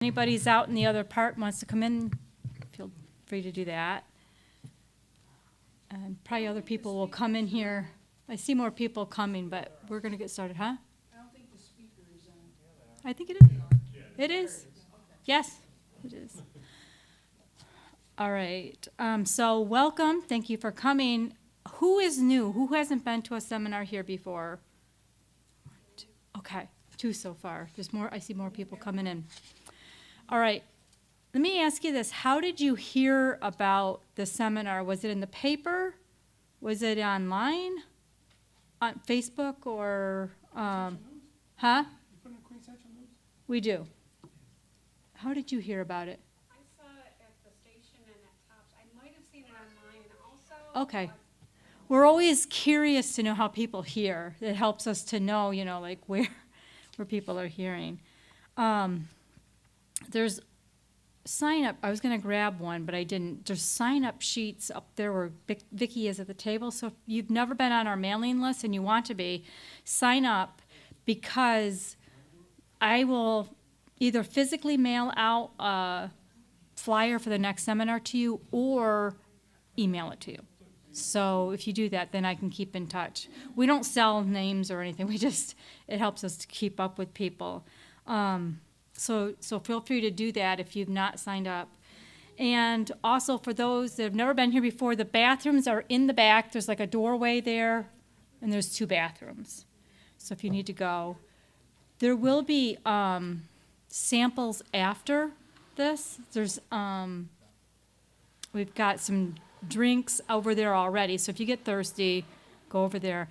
Anybody's out in the other part wants to come in, feel free to do that. And probably other people will come in here. I see more people coming, but we're going to get started, huh? I don't think the speaker is on. I think it is. It is. Yes, it is. All right. So welcome. Thank you for coming. Who is new? Who hasn't been to a seminar here before? Okay, 2 so far. There's more. I see more people coming in. All right. Let me ask you this. How did you hear about the seminar? Was it in the paper? Was it online? On Facebook or, huh? You put in Queen Central News? We do. How did you hear about it? I saw it at the station and at Tops. I might have seen it online also. Okay. We're always curious to know how people hear. It helps us to know, like where people are hearing. There's sign up. I was going to grab one, but I didn't. There's sign up sheets up there where Vicki is at the table. So if you've never been on our mailing list and you want to be, sign up, because I will either physically mail out a flyer for the next seminar to you or email it to you. So if you do that, then I can keep in touch. We don't sell names or anything. It helps us to keep up with people. So feel free to do that if you've not signed up. And also for those that have never been here before, the bathrooms are in the back. There's like a doorway there, and there's 2 bathrooms. So if you need to go. There will be samples after this. We've got some drinks over there already. So if you get thirsty, go over there.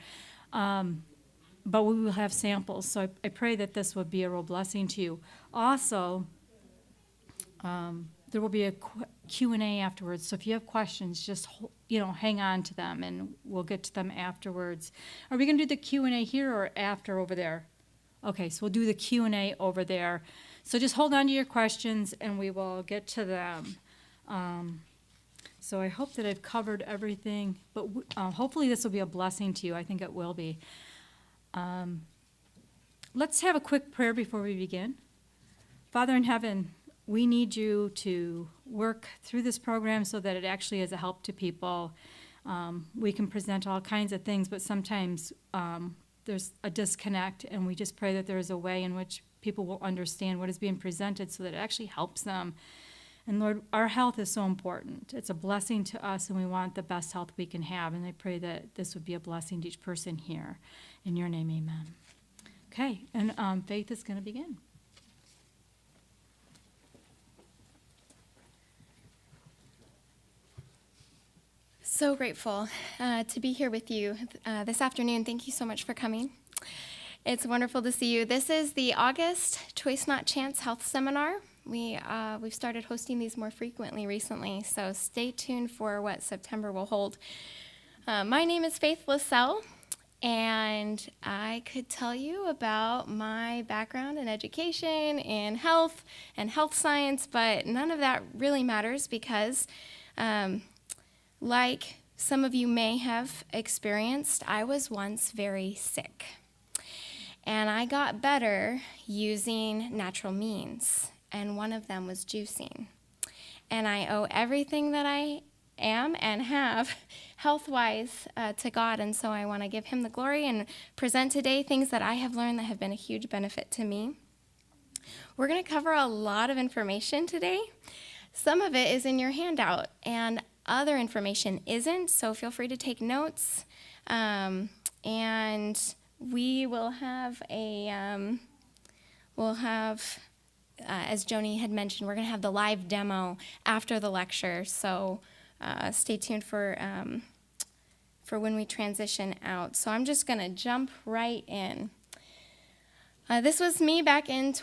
But we will have samples, so I pray that this will be a real blessing to you. Also, there will be a Q&A afterwards, so if you have questions, just hang on to them, and we'll get to them afterwards. Are we going to do the Q&A here or after over there? Okay, so we'll do the Q&A over there. So just hold on to your questions, and we will get to them. So I hope that I've covered everything, but hopefully this will be a blessing to you. I think it will be. Let's have a quick prayer before we begin. Father in heaven, we need you to work through this program so that it actually is a help to people. We can present all kinds of things, but sometimes there's a disconnect, and we just pray that there is a way in which people will understand what is being presented so that it actually helps them. And Lord, our health is so important. It's a blessing to us, and we want the best health we can have. And I pray that this would be a blessing to each person here. In your name, amen. Okay, and Faith is going to begin. So grateful to be here with you this afternoon. Thank you so much for coming. It's wonderful to see you. This is the August Choice Not Chance Health Seminar. We've started hosting these more frequently recently, so stay tuned for what September will hold. My name is Faith LaSalle, and I could tell you about my background in education, in health, and health science, but none of that really matters because, like some of you may have experienced, I was once very sick. And I got better using natural means, and one of them was juicing. And I owe everything that I am and have health-wise to God, and so I want to give him the glory and present today things that I have learned that have been a huge benefit to me. We're going to cover a lot of information today. Some of it is in your handout, and other information isn't, so feel free to take notes. And we will have as Joni had mentioned, we're going to have the live demo after the lecture, so stay tuned for when we transition out. So I'm just going to jump right in. This was me back in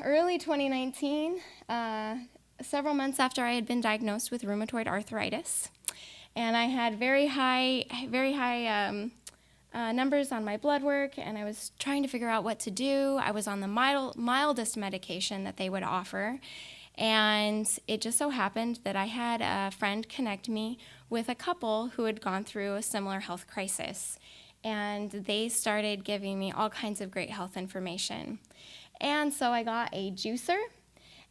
early 2019, several months after I had been diagnosed with rheumatoid arthritis. And I had very high numbers on my blood work, and I was trying to figure out what to do. I was on the mildest medication that they would offer, and it just so happened that I had a friend connect me with a couple who had gone through a similar health crisis, and they started giving me all kinds of great health information. And so I got a juicer,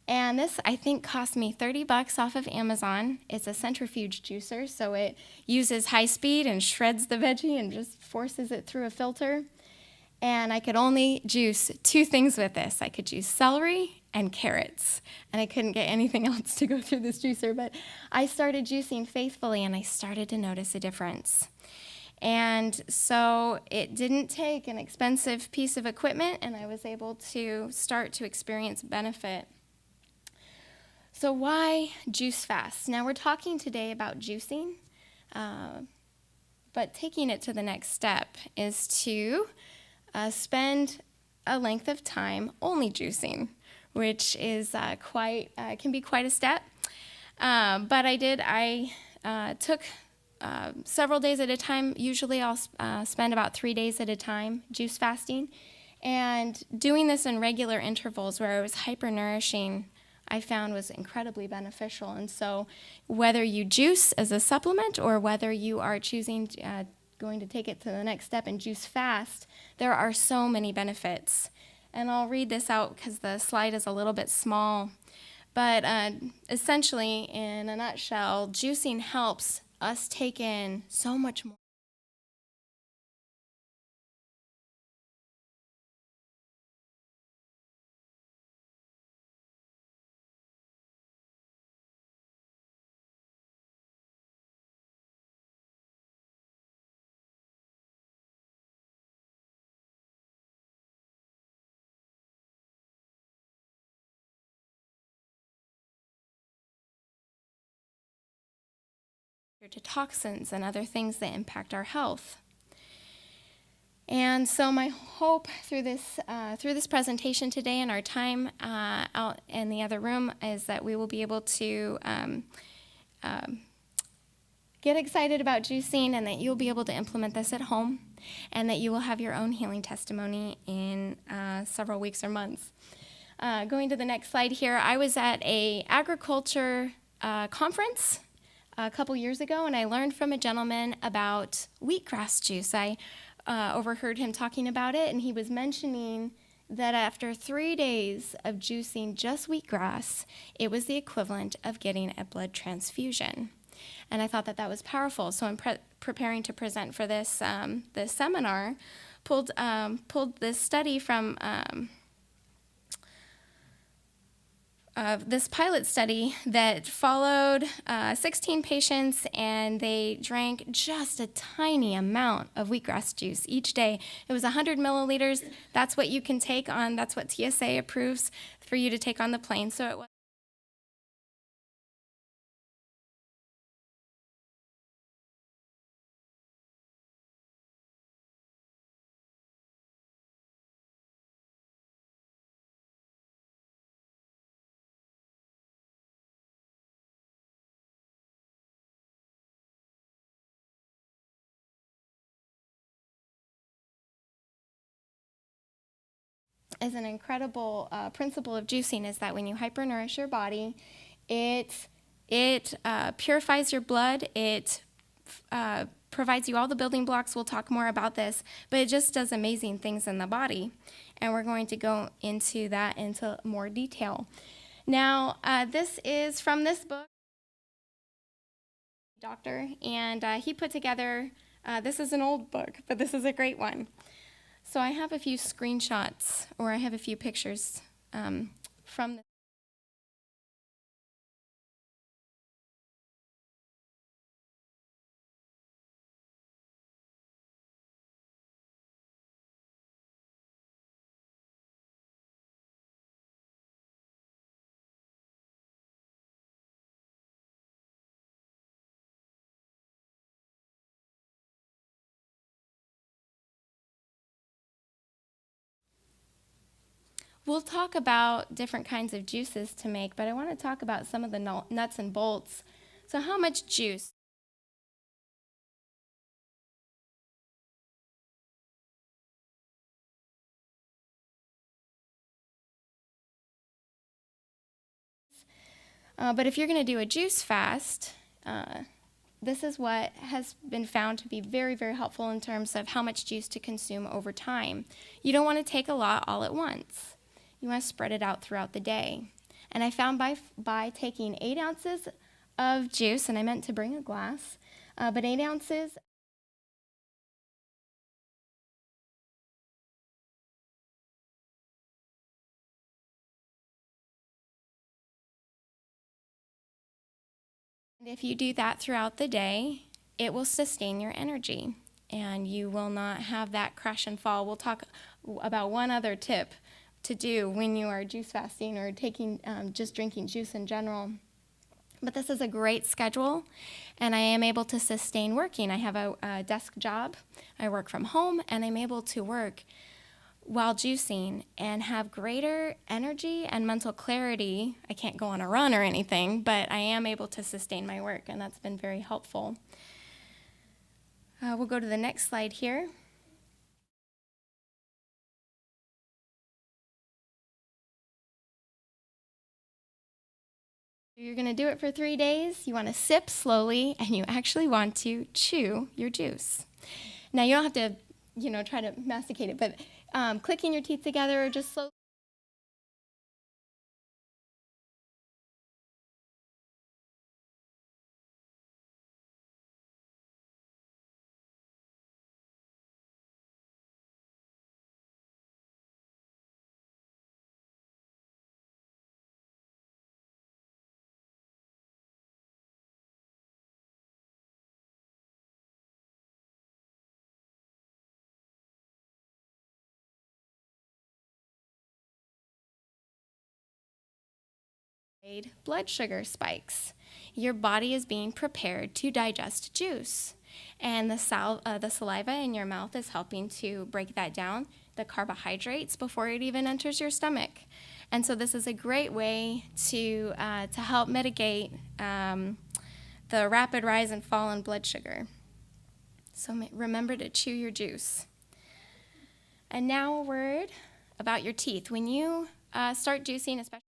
And this, I think, cost me $30 off of Amazon. It's a centrifuge juicer, so it uses high speed and shreds the veggie and just forces it through a filter. And I could only juice 2 things with this. I could juice celery and carrots, and I couldn't get anything else to go through this juicer. But I started juicing faithfully, and I started to notice a difference. And so it didn't take an expensive piece of equipment, and I was able to start to experience benefit. So why juice fast? Now we're talking today about juicing, but taking it to the next step is to spend a length of time only juicing, which is can be quite a step. But I took several days at a time. Usually I'll spend about 3 days at a time juice fasting. And doing this in regular intervals where I was hyper-nourishing, I found was incredibly beneficial. And so whether you juice as a supplement or whether you are choosing going to take it to the next step and juice fast, there are so many benefits. And I'll read this out because the slide is a little bit small. But essentially, in a nutshell, juicing helps us take in so much more. To toxins and other things that impact our health. And so my hope through this presentation today and our time out in the other room is that we will be able to get excited about juicing, and that you'll be able to implement this at home, and that you will have your own healing testimony in several weeks or months. Going to the next slide here, I was at a agriculture conference a couple years ago, and I learned from a gentleman about wheatgrass juice. I overheard him talking about it, and he was mentioning that after 3 days of juicing just wheatgrass, it was the equivalent of getting a blood transfusion. And I thought that was powerful. So I'm preparing to present for this this seminar, pulled this study from this pilot study that followed 16 patients, and they drank just a tiny amount of wheatgrass juice each day. It was 100 milliliters. That's what you can take on, that's what TSA approves for you to take on the plane. So it was is an incredible principle of juicing, is that when you hypernourish your body, it purifies your blood, it provides you all the building blocks. We'll talk more about this, but it just does amazing things in the body, and we're going to go into that into more detail. Now, this is from this book, doctor, and he put together, this is an old book, but this is a great one. So I have a few screenshots, or I have a few pictures from the We'll talk about different kinds of juices to make, but I want to talk about some of the nuts and bolts. So how much juice? But if you're going to do a juice fast, this is what has been found to be very, very helpful in terms of how much juice to consume over time. You don't want to take a lot all at once. You want to spread it out throughout the day. And I found by taking 8 ounces of juice, and I meant to bring a glass, but 8 ounces. And if you do that throughout the day, it will sustain your energy and you will not have that crash and fall. We'll talk about one other tip to do when you are juice fasting or taking just drinking juice in general. But this is a great schedule, and I am able to sustain working. I have a desk job. I work from home, and I'm able to work while juicing and have greater energy and mental clarity. I can't go on a run or anything, but I am able to sustain my work, and that's been very helpful. We'll go to the next slide here. You're going to do it for 3 days. You want to sip slowly, and you actually want to chew your juice. Now, you don't have to, try to masticate it, but clicking your teeth together or just slowly. Blood sugar spikes. Your body is being prepared to digest juice, and the saliva in your mouth is helping to break that down, the carbohydrates, before it even enters your stomach. And so this is a great way to help mitigate the rapid rise and fall in blood sugar. So remember to chew your juice. And now a word about your teeth. When you start juicing, especially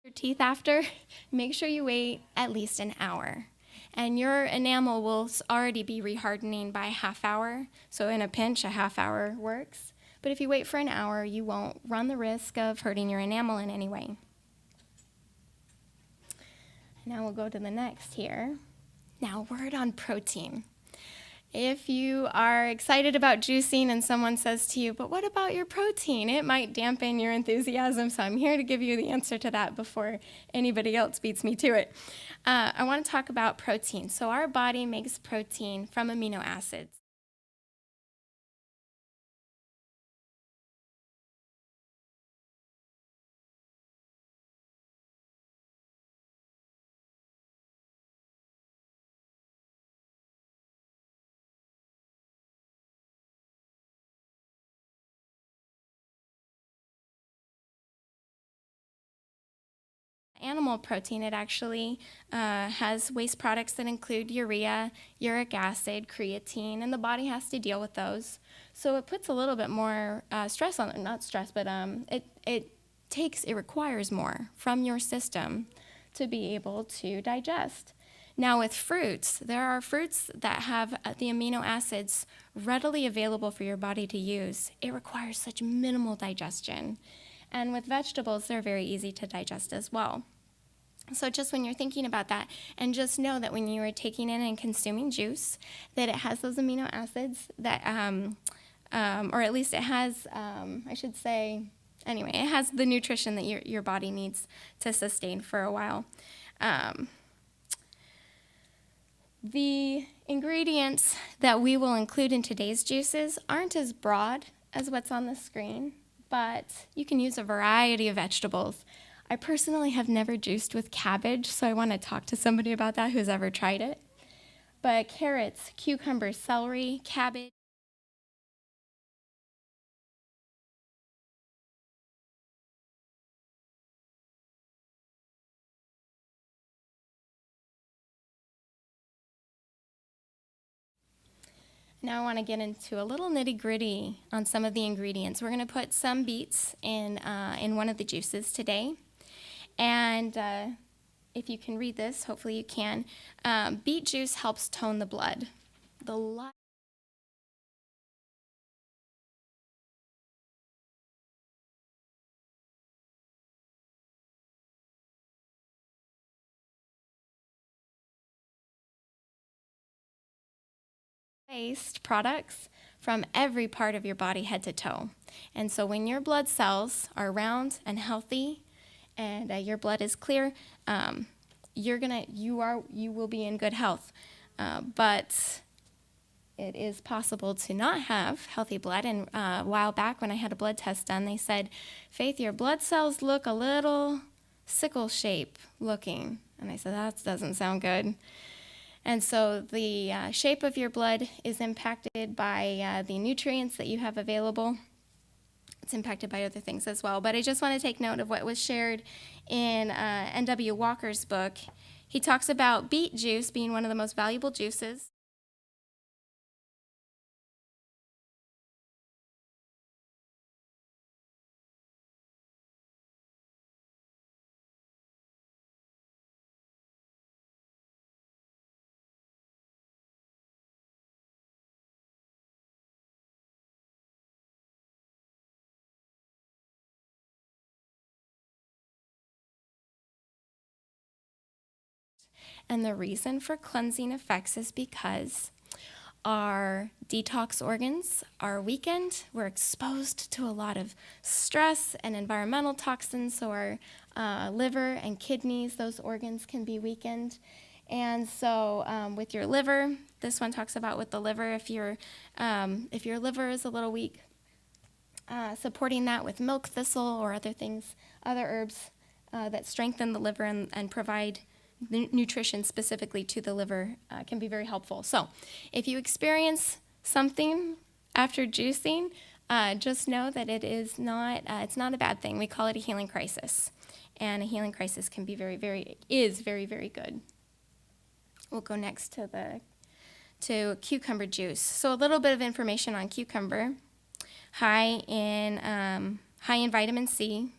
your teeth after, make sure you wait at least an hour. And your enamel will already be rehardening by a half hour. So in a pinch, a half hour works. But if you wait for an hour, you won't run the risk of hurting your enamel in any way. Now we'll go to the next here. Now, a word on protein. If you are excited about juicing and someone says to you, but what about your protein? It might dampen your enthusiasm, so I'm here to give you the answer to that before anybody else beats me to it. I want to talk about protein. So our body makes protein from amino acids. Animal protein, it actually has waste products that include urea, uric acid, creatine, and the body has to deal with those. So it puts a little bit more stress on it, not stress, but it requires more from your system to be able to digest. Now with fruits, there are fruits that have the amino acids readily available for your body to use. It requires such minimal digestion. And with vegetables, they're very easy to digest as well. So just when you're thinking about that, and just know that when you are taking in and consuming juice, that it has those amino acids that, or at least it has, I should say, anyway, it has the nutrition that your body needs to sustain for a while. The ingredients that we will include in today's juices aren't as broad as what's on the screen, but you can use a variety of vegetables. I personally have never juiced with cabbage, so I want to talk to somebody about that who's ever tried it. But carrots, cucumbers, celery, cabbage. Now I want to get into a little nitty-gritty on some of the ingredients. We're going to put some beets in one of the juices today. And if you can read this, hopefully you can. Beet juice helps tone the blood. waste products from every part of your body, head to toe. And so when your blood cells are round and healthy, and your blood is clear, you will be in good health. But it is possible to not have healthy blood. And a while back, when I had a blood test done, they said, "Faith, your blood cells look a little sickle shape looking." And I said, "That doesn't sound good." And so the shape of your blood is impacted by the nutrients that you have available. It's impacted by other things as well. But I just want to take note of what was shared in N.W. Walker's book. He talks about beet juice being one of the most valuable juices. And the reason for cleansing effects is because our detox organs are weakened. We're exposed to a lot of stress and environmental toxins, so our liver and kidneys, those organs can be weakened. And so with your liver, this one talks about with the liver, if your liver is a little weak, supporting that with milk thistle or other things, other herbs that strengthen the liver and provide nutrition specifically to the liver can be very helpful. So if you experience something after juicing, just know that it's not a bad thing. We call it a healing crisis. And a healing crisis can be very, very good. We'll go next to cucumber juice. So a little bit of information on cucumber. High in vitamin C,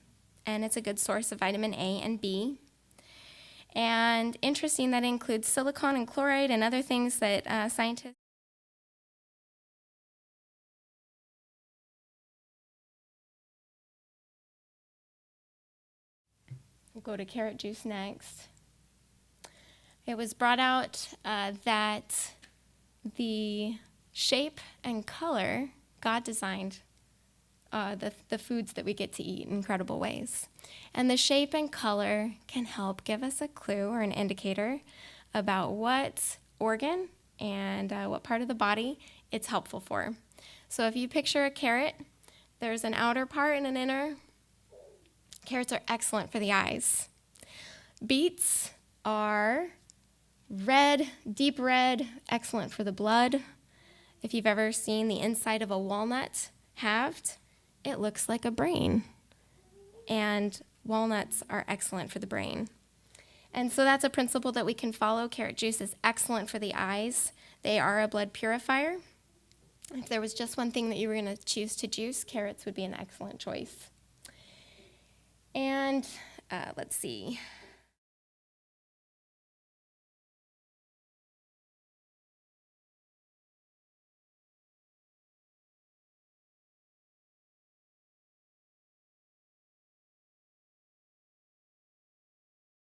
and it's a good source of vitamin A and B. And interesting, that includes silicon and chloride and other things that scientists. We'll go to carrot juice next. It was brought out that the shape and color, God designed the foods that we get to eat in incredible ways. And the shape and color can help give us a clue or an indicator about what organ and what part of the body it's helpful for. So if you picture a carrot, there's an outer part and an inner. Carrots are excellent for the eyes. Beets are red, deep red, excellent for the blood. If you've ever seen the inside of a walnut halved, it looks like a brain. And walnuts are excellent for the brain. And so that's a principle that we can follow. Carrot juice is excellent for the eyes. They are a blood purifier. If there was just one thing that you were going to choose to juice, carrots would be an excellent choice. And let's see.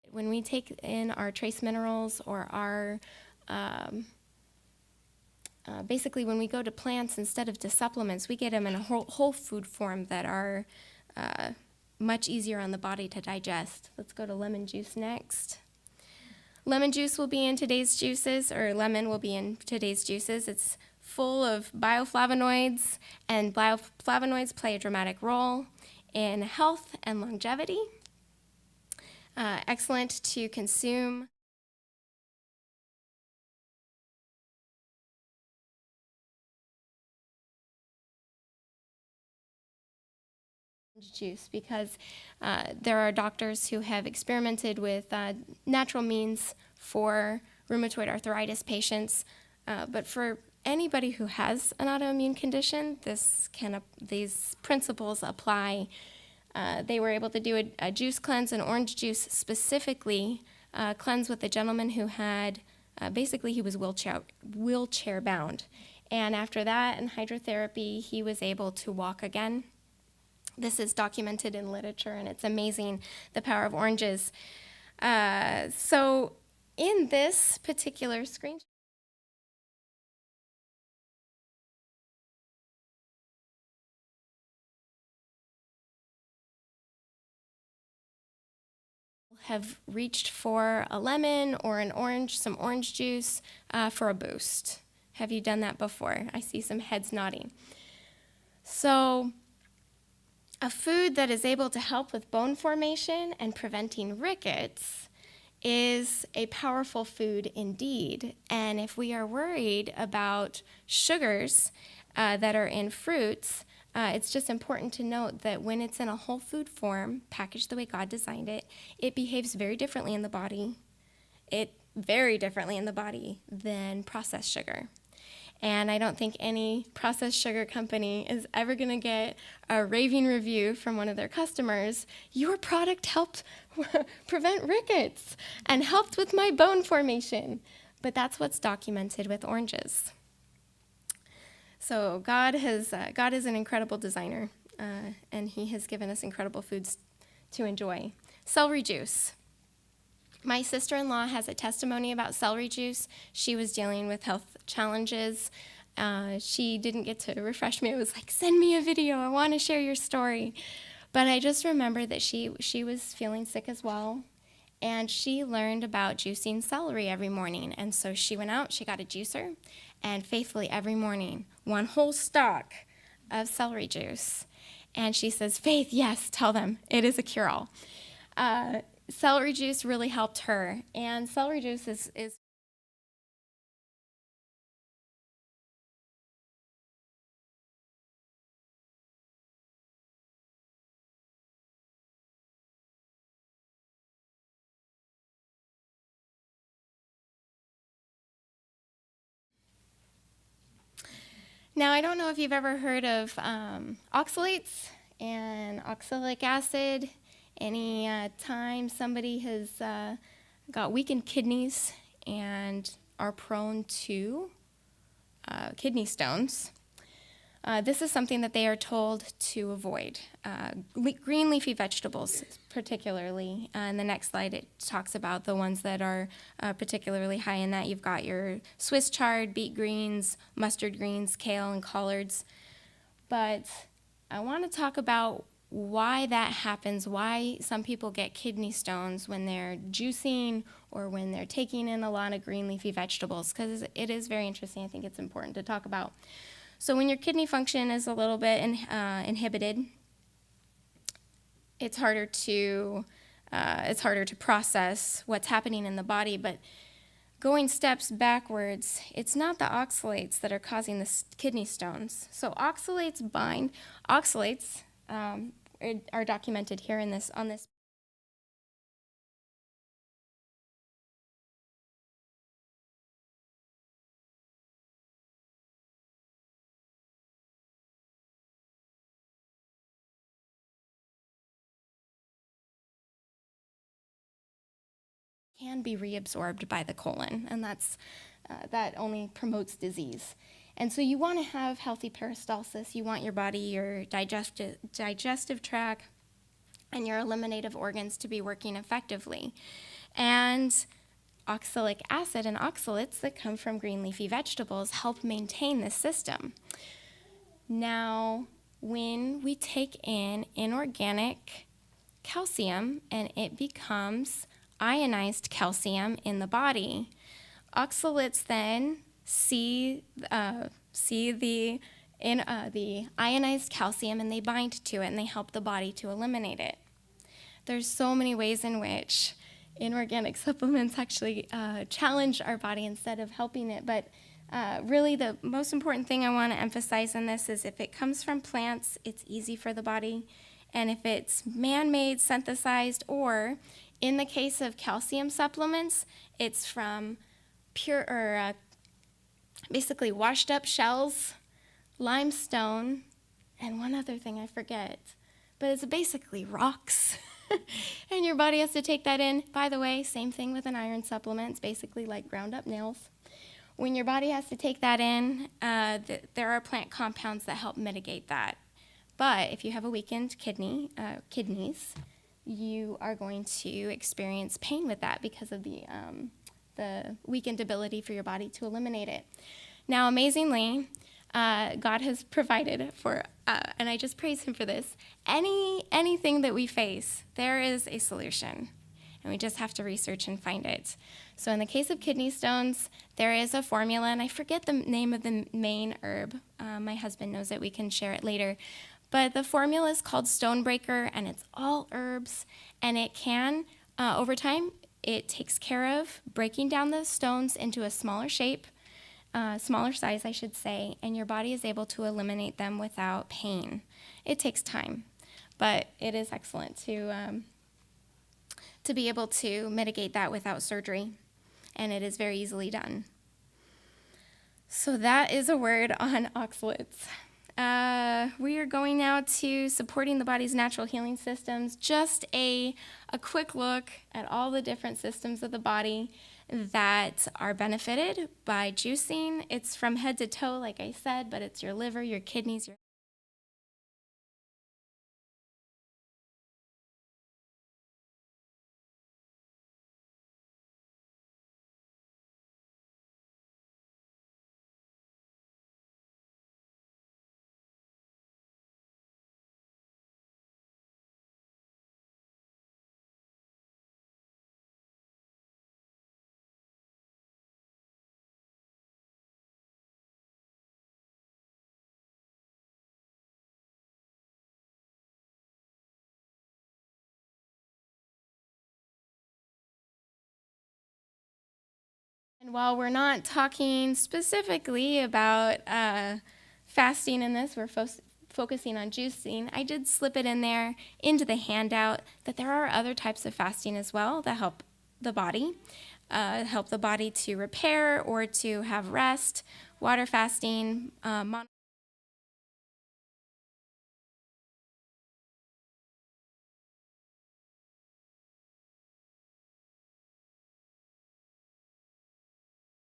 When we take in our trace minerals or our, basically when we go to plants instead of to supplements, we get them in a whole food form that are much easier on the body to digest. Let's go to lemon juice next. Lemon juice will be in today's juices, or lemon will be in today's juices. It's full of bioflavonoids, and bioflavonoids play a dramatic role in health and longevity. Excellent to consume. Juice, because there are doctors who have experimented with natural means for rheumatoid arthritis patients, but for anybody who has an autoimmune condition, these principles apply. They were able to do a juice cleanse, an orange juice specifically, cleanse with a gentleman who had, basically he was wheelchair bound. And after that and hydrotherapy, he was able to walk again. This is documented in literature, and it's amazing the power of oranges. So in this particular screenshot, have reached for a lemon or an orange, some orange juice for a boost. Have you done that before? I see some heads nodding. So a food that is able to help with bone formation and preventing rickets is a powerful food indeed. And if we are worried about sugars that are in fruits, it's just important to note that when it's in a whole food form, packaged the way God designed it, it behaves very differently in the body. Very differently in the body than processed sugar. And I don't think any processed sugar company is ever going to get a raving review from one of their customers. Your product helped prevent rickets and helped with my bone formation. But that's what's documented with oranges. So God is an incredible designer, and he has given us incredible foods to enjoy. Celery juice. My sister-in-law has a testimony about celery juice. She was dealing with health challenges. She didn't get to refresh me. It was like, send me a video. I want to share your story. But I just remember that she was feeling sick as well, and she learned about juicing celery every morning. And so she went out, she got a juicer, and faithfully every morning, one whole stalk of celery juice. And she says, Faith, yes, tell them, it is a cure-all. Celery juice really helped her, and celery juice is Now, I don't know if you've ever heard of oxalates and oxalic acid. Any time somebody has got weakened kidneys and are prone to kidney stones, this is something that they are told to avoid. Green leafy vegetables, particularly. In the next slide, it talks about the ones that are particularly high in that. You've got your Swiss chard, beet greens, mustard greens, kale, and collards. But I want to talk about why that happens, why some people get kidney stones when they're juicing or when they're taking in a lot of green leafy vegetables, because it is very interesting. I think it's important to talk about. So when your kidney function is a little bit inhibited, it's harder to process what's happening in the body. But going steps backwards, it's not the oxalates that are causing the kidney stones. So oxalates are documented here on this. Can be reabsorbed by the colon, and that only promotes disease. And so you want to have healthy peristalsis. You want your body, your digestive tract, and your eliminative organs to be working effectively. And oxalic acid and oxalates that come from green leafy vegetables help maintain this system. Now, when we take in inorganic calcium and it becomes ionized calcium in the body, oxalates then see the ionized calcium and they bind to it and they help the body to eliminate it. There's so many ways in which inorganic supplements actually challenge our body instead of helping it, but really the most important thing I want to emphasize in this is if it comes from plants, it's easy for the body, and if it's man-made, synthesized, or in the case of calcium supplements, it's from pure or basically washed up shells, limestone, and one other thing I forget. But it's basically rocks. And your body has to take that in. By the way, same thing with an iron supplement. It's basically like ground up nails. When your body has to take that in, there are plant compounds that help mitigate that. But if you have a weakened kidneys, you are going to experience pain with that because of the weakened ability for your body to eliminate it. Now, amazingly, God has provided for, and I just praise him for this, anything that we face, there is a solution. and we just have to research and find it. So in the case of kidney stones, there is a formula, and I forget the name of the main herb. My husband knows it. We can share it later. But the formula is called Stonebreaker, and it's all herbs, and it can, over time, it takes care of breaking down the stones into a smaller shape, smaller size, I should say, and your body is able to eliminate them without pain. It takes time, but it is excellent to be able to mitigate that without surgery, and it is very easily done. So that is a word on oxalates. We are going now to supporting the body's natural healing systems. Just a quick look at all the different systems of the body that are benefited by juicing. It's from head to toe, like I said, but it's your liver, your kidneys, your And while we're not talking specifically about fasting in this, we're focusing on juicing. I did slip it in there into the handout that there are other types of fasting as well that help the body to repair or to have rest. Water fasting,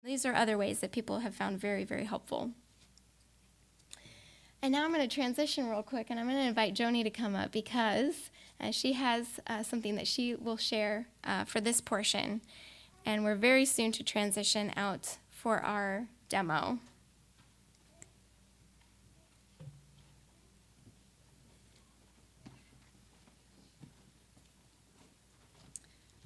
these are other ways that people have found very, very helpful. And now I'm going to transition real quick, and I'm going to invite Joni to come up because she has something that she will share for this portion. And we're very soon to transition out for our demo.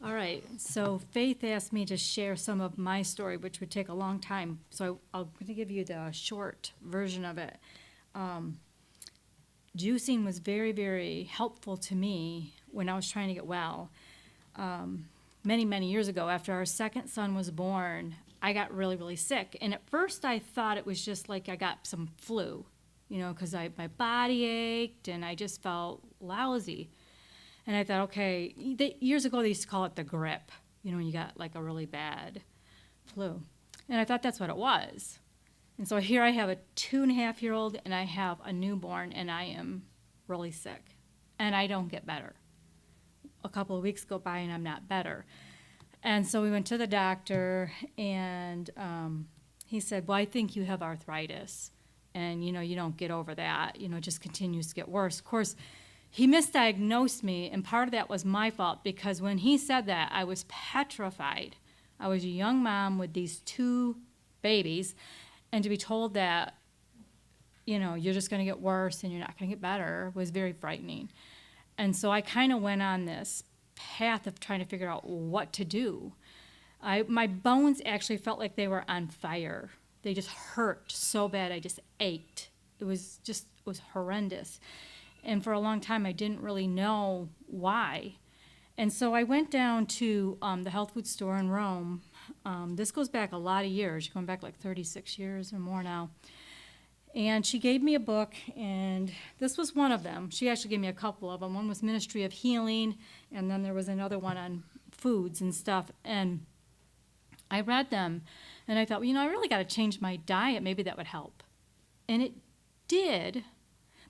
All right, so Faith asked me to share some of my story, which would take a long time. So I'm going to give you the short version of it. Juicing was very, very helpful to me when I was trying to get well. Many, many years ago, after our second son was born, I got really, really sick. And at first I thought it was just like I got some flu, because my body ached and I just felt lousy. And I thought, okay, years ago they used to call it the grip, when you got like a really bad flu. And I thought that's what it was. And so here I have a 2.5-year-old and I have a newborn and I am really sick. And I don't get better. A couple of weeks go by and I'm not better. And so we went to the doctor and he said, well, I think you have arthritis. And, you don't get over that. It just continues to get worse. Of course, he misdiagnosed me, and part of that was my fault because when he said that, I was petrified. I was a young mom with these 2 babies, and to be told that, you're just going to get worse and you're not going to get better was very frightening. And so I kind of went on this path of trying to figure out what to do. My bones actually felt like they were on fire. They just hurt so bad. I just ached. It was horrendous. And for a long time, I didn't really know why. And so I went down to the health food store in Rome. This goes back a lot of years, going back like 36 years or more now. And she gave me a book, and this was one of them. She actually gave me a couple of them. One was Ministry of Healing, and then there was another one on foods and stuff. And I read them, and I thought, I really got to change my diet. Maybe that would help. And it did.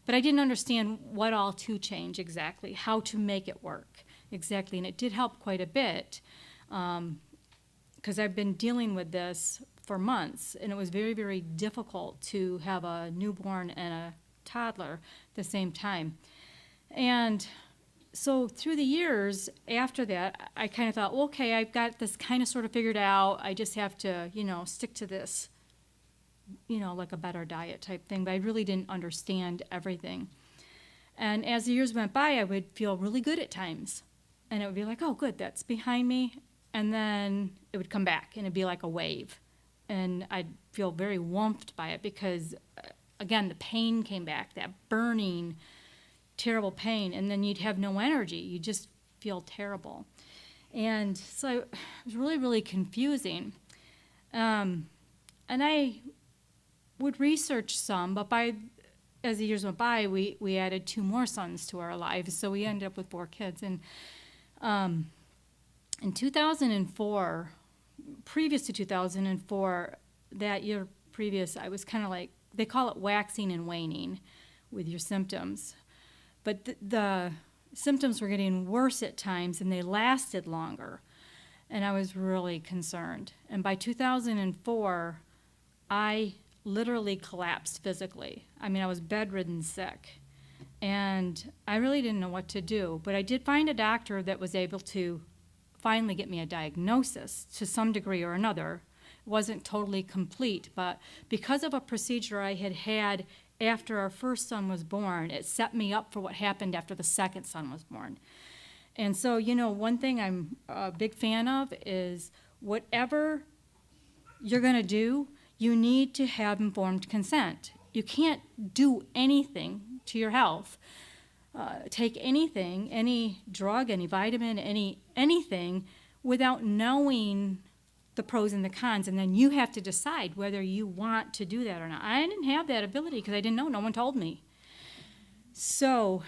But I didn't understand what all to change exactly, how to make it work exactly. And it did help quite a bit because I've been dealing with this for months. And it was very, very difficult to have a newborn and a toddler at the same time. And so through the years after that, I kind of thought, well, okay, I've got this kind of sort of figured out. I just have to, stick to this. Like a better diet type thing, but I really didn't understand everything. And as the years went by, I would feel really good at times. and it would be like, oh, good, that's behind me. And then it would come back, and it'd be like a wave. And I'd feel very warmed by it because, again, the pain came back, that burning, terrible pain. And then you'd have no energy. You just feel terrible. And so it was really, really confusing. And I would research some, but as the years went by, we added 2 more sons to our lives. So we ended up with 4 kids. And in 2004, previous to 2004, that year previous, I was kind of like, they call it waxing and waning with your symptoms. But the symptoms were getting worse at times, and they lasted longer. And I was really concerned. And by 2004, I literally collapsed physically. I mean, I was bedridden sick. And I really didn't know what to do. But I did find a doctor that was able to finally get me a diagnosis to some degree or another. It wasn't totally complete, but because of a procedure I had had after our first son was born, it set me up for what happened after the second son was born. And so, one thing I'm a big fan of is whatever you're going to do, you need to have informed consent. You can't do anything to your health, take anything, any drug, any vitamin, anything, without knowing the pros and the cons, and then you have to decide whether you want to do that or not. I didn't have that ability because I didn't know. No one told me. So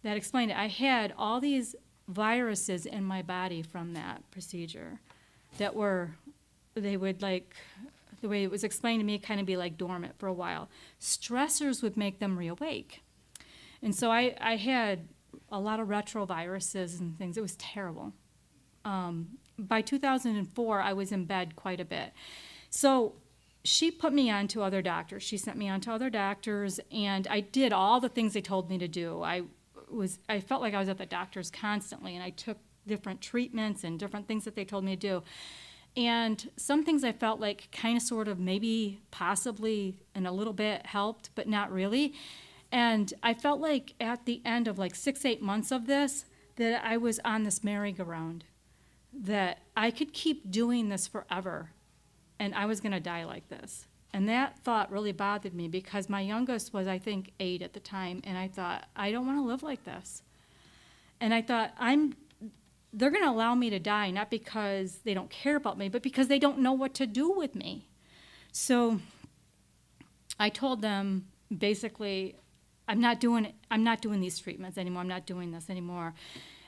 that explained it. I had all these viruses in my body from that procedure that they would, like, the way it was explained to me, kind of be like dormant for a while. Stressors would make them reawake. And so I had a lot of retroviruses and things. It was terrible. By 2004, I was in bed quite a bit. So she put me on to other doctors. She sent me on to other doctors, and I did all the things they told me to do. I felt like I was at the doctor's constantly, and I took different treatments and different things that they told me to do. And some things I felt like kind of sort of maybe possibly and a little bit helped, but not really. And I felt like at the end of like 6-8 months of this, that I was on this merry-go-round, that I could keep doing this forever, and I was going to die like this. And that thought really bothered me because my youngest was, I think, 8 at the time, and I thought, I don't want to live like this. And I thought, they're going to allow me to die, not because they don't care about me, but because they don't know what to do with me. So I told them, basically, I'm not doing these treatments anymore. I'm not doing this anymore.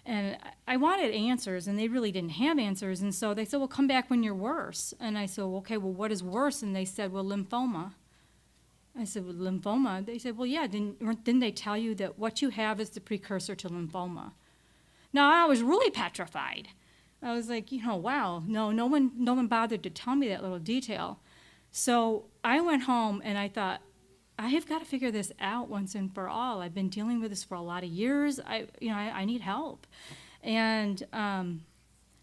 And I wanted answers, and they really didn't have answers. And so they said, well, come back when you're worse. And I said, well, okay, well, what is worse? And they said, well, lymphoma. I said, well, lymphoma? They said, well, yeah, didn't they tell you that what you have is the precursor to lymphoma? Now, I was really petrified. I was like, wow, no one bothered to tell me that little detail. So I went home, and I thought, I have got to figure this out once and for all. I've been dealing with this for a lot of years. I need help. And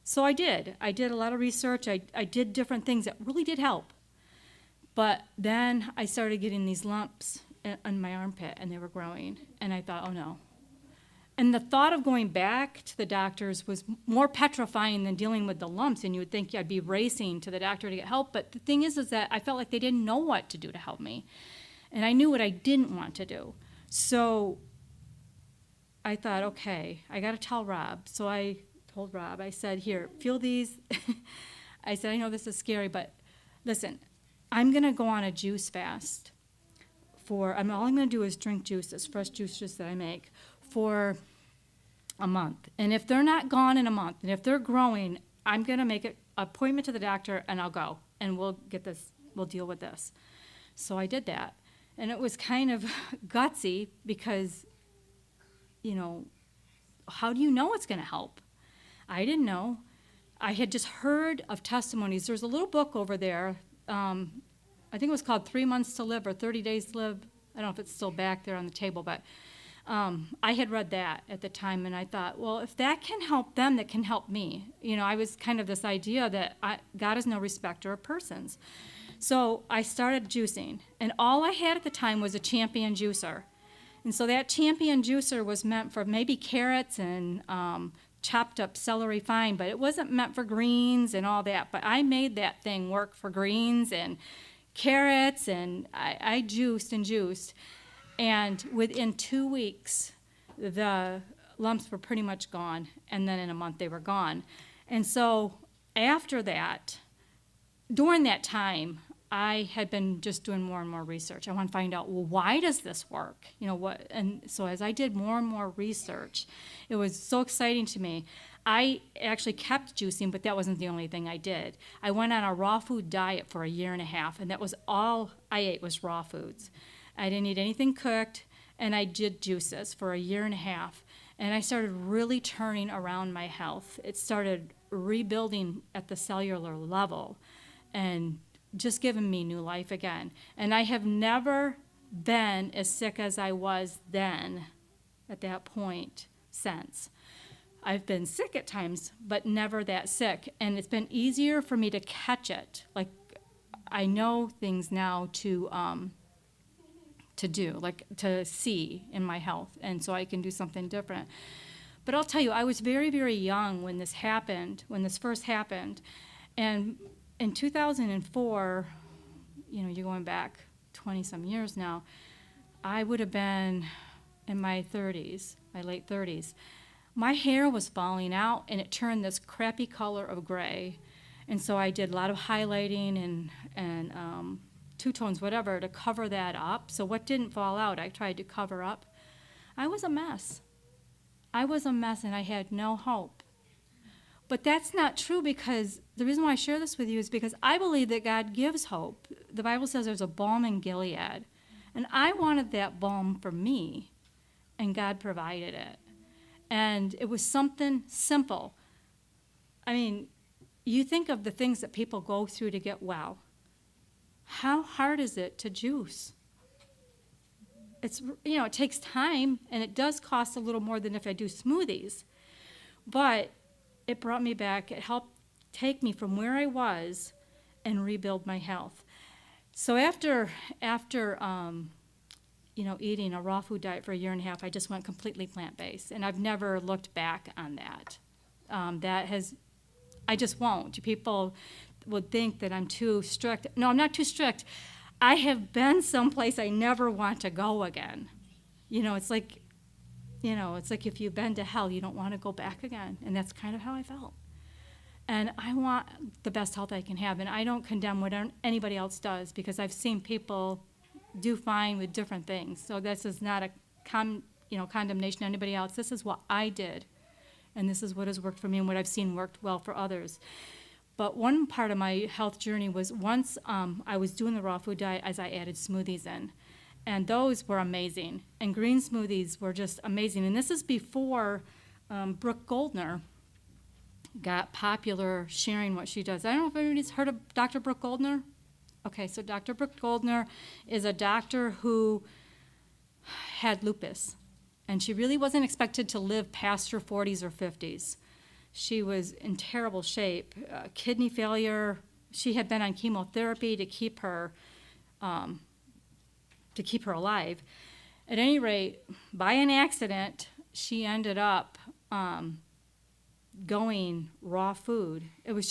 so I did. I did a lot of research. I did different things that really did help. But then I started getting these lumps in my armpit, and they were growing. And I thought, oh, no. And the thought of going back to the doctors was more petrifying than dealing with the lumps. And you would think I'd be racing to the doctor to get help. But the thing is that I felt like they didn't know what to do to help me. And I knew what I didn't want to do. So I thought, okay, I got to tell Rob. So I told Rob, I said, here, feel these. I said, I know this is scary, but listen, I'm going to go on a juice fast. All I'm going to do is drink juices, fresh juices that I make, for a month. And if they're not gone in a month, and if they're growing, I'm going to make an appointment to the doctor, and I'll go. And we'll deal with this. So I did that. And it was kind of gutsy because, how do you know it's going to help? I didn't know. I had just heard of testimonies. There's a little book over there. I think it was called 3 Months to Live or 30 Days to Live. I don't know if it's still back there on the table, but I had read that at the time, and I thought, well, if that can help them, that can help me. I was kind of this idea that God is no respecter of persons. So I started juicing, and all I had at the time was a Champion juicer. And so that Champion juicer was meant for maybe carrots and chopped up celery fine, but it wasn't meant for greens and all that. But I made that thing work for greens and carrots, and I juiced and juiced. And within 2 weeks, the lumps were pretty much gone, and then in a month they were gone. And so after that, during that time, I had been just doing more and more research. I want to find out, well, why does this work? You know what? And so as I did more and more research, it was so exciting to me. I actually kept juicing, but that wasn't the only thing I did. I went on a raw food diet for a year and a half, and that was all I ate was raw foods. I didn't eat anything cooked, and I did juices for a year and a half. And I started really turning around my health. It started rebuilding at the cellular level and just giving me new life again. And I have never been as sick as I was then at that point since. I've been sick at times, but never that sick. And it's been easier for me to catch it. Like, I know things now to do, like to see in my health, and so I can do something different. But I'll tell you, I was very, very young when this happened, when this first happened. And in 2004, you know, you're going back 20-some years now, I would have been in my 30s, my late 30s. My hair was falling out, and it turned this crappy color of gray. And so I did a lot of highlighting and two-tones, whatever, to cover that up. So what didn't fall out, I tried to cover up. I was a mess. I was a mess, and I had no hope. But that's not true, because the reason why I share this with you is because I believe that God gives hope. The Bible says there's a balm in Gilead. And I wanted that balm for me, and God provided it. And it was something simple. I mean, you think of the things that people go through to get well. How hard is it to juice? It's, you know, it takes time, and it does cost a little more than if I do smoothies. But it brought me back. It helped take me from where I was and rebuild my health. So after you know, eating a raw food diet for a year and a half, I just went completely plant-based, and I've never looked back on that. I just won't. People would think that I'm too strict. No, I'm not too strict. I have been someplace I never want to go again. You know, it's like if you've been to hell, you don't want to go back again. And that's kind of how I felt. And I want the best health I can have. And I don't condemn what anybody else does, because I've seen people do fine with different things. So this is not a condemnation of anybody else. This is what I did. And this is what has worked for me and what I've seen worked well for others. But one part of my health journey was once I was doing the raw food diet as I added smoothies in. And those were amazing. And green smoothies were just amazing. And this is before Brooke Goldner got popular sharing what she does. I don't know if anybody's heard of Dr. Brooke Goldner. Okay, so Dr. Brooke Goldner is a doctor who had lupus. And she really wasn't expected to live past her 40s or 50s. She was in terrible shape, kidney failure. She had been on chemotherapy to keep her alive. At any rate, by an accident, she ended up going raw food. It was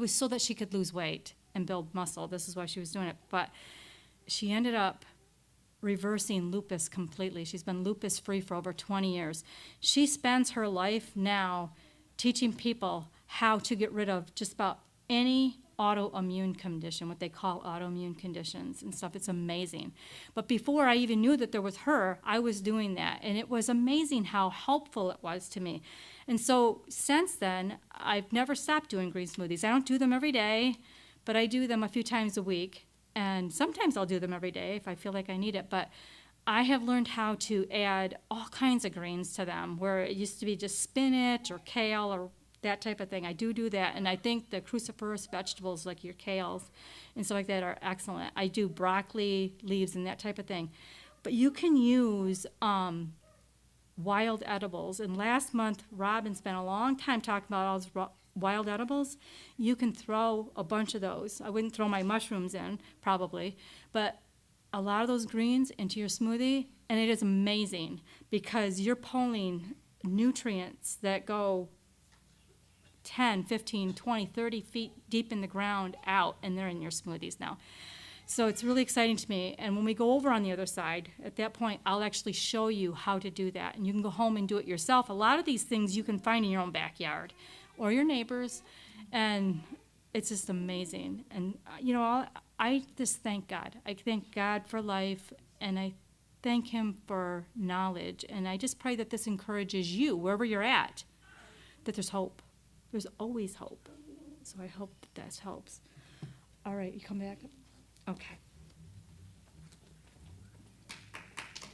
so that she could lose weight and build muscle. This is why she was doing it. But she ended up reversing lupus completely. She's been lupus-free for over 20 years. She spends her life now teaching people how to get rid of just about any autoimmune condition, what they call autoimmune conditions and stuff. It's amazing. But before I even knew that there was her, I was doing that. And it was amazing how helpful it was to me. And so since then, I've never stopped doing green smoothies. I don't do them every day, but I do them a few times a week. And sometimes I'll do them every day if I feel like I need it. But I have learned how to add all kinds of greens to them, where it used to be just spinach or kale or that type of thing. I do that, and I think the cruciferous vegetables like your kales and stuff like that are excellent. I do broccoli leaves and that type of thing. But you can use wild edibles. And last month, Robin spent a long time talking about all those wild edibles. You can throw a bunch of those. I wouldn't throw my mushrooms in, probably, but a lot of those greens into your smoothie, and it is amazing because you're pulling nutrients that go 10, 15, 20, 30 feet deep in the ground out, and they're in your smoothies now. So it's really exciting to me. And when we go over on the other side, at that point, I'll actually show you how to do that. And you can go home and do it yourself. A lot of these things you can find in your own backyard or your neighbors. And it's just amazing. And, I just thank God. I thank God for life, and I thank Him for knowledge. And I just pray that this encourages you, wherever you're at, that there's hope. There's always hope. So I hope that helps. All right, you come back. Okay.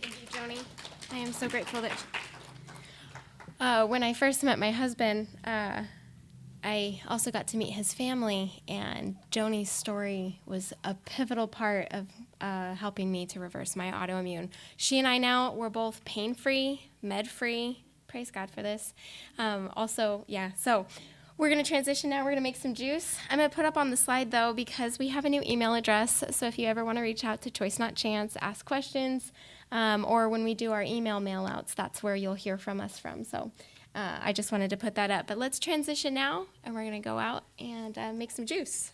Thank you, Joni. I am so grateful that when I first met my husband, I also got to meet his family, and Joni's story was a pivotal part of helping me to reverse my autoimmune. She and I now, we're both pain-free, med-free. Praise God for this. So we're going to transition now. We're going to make some juice. I'm going to put up on the slide, though, because we have a new email address. So if you ever want to reach out to Choice Not Chance, ask questions, or when we do our email mail-outs, that's where you'll hear from us from. So I just wanted to put that up. But let's transition now, and we're going to go out and make some juice.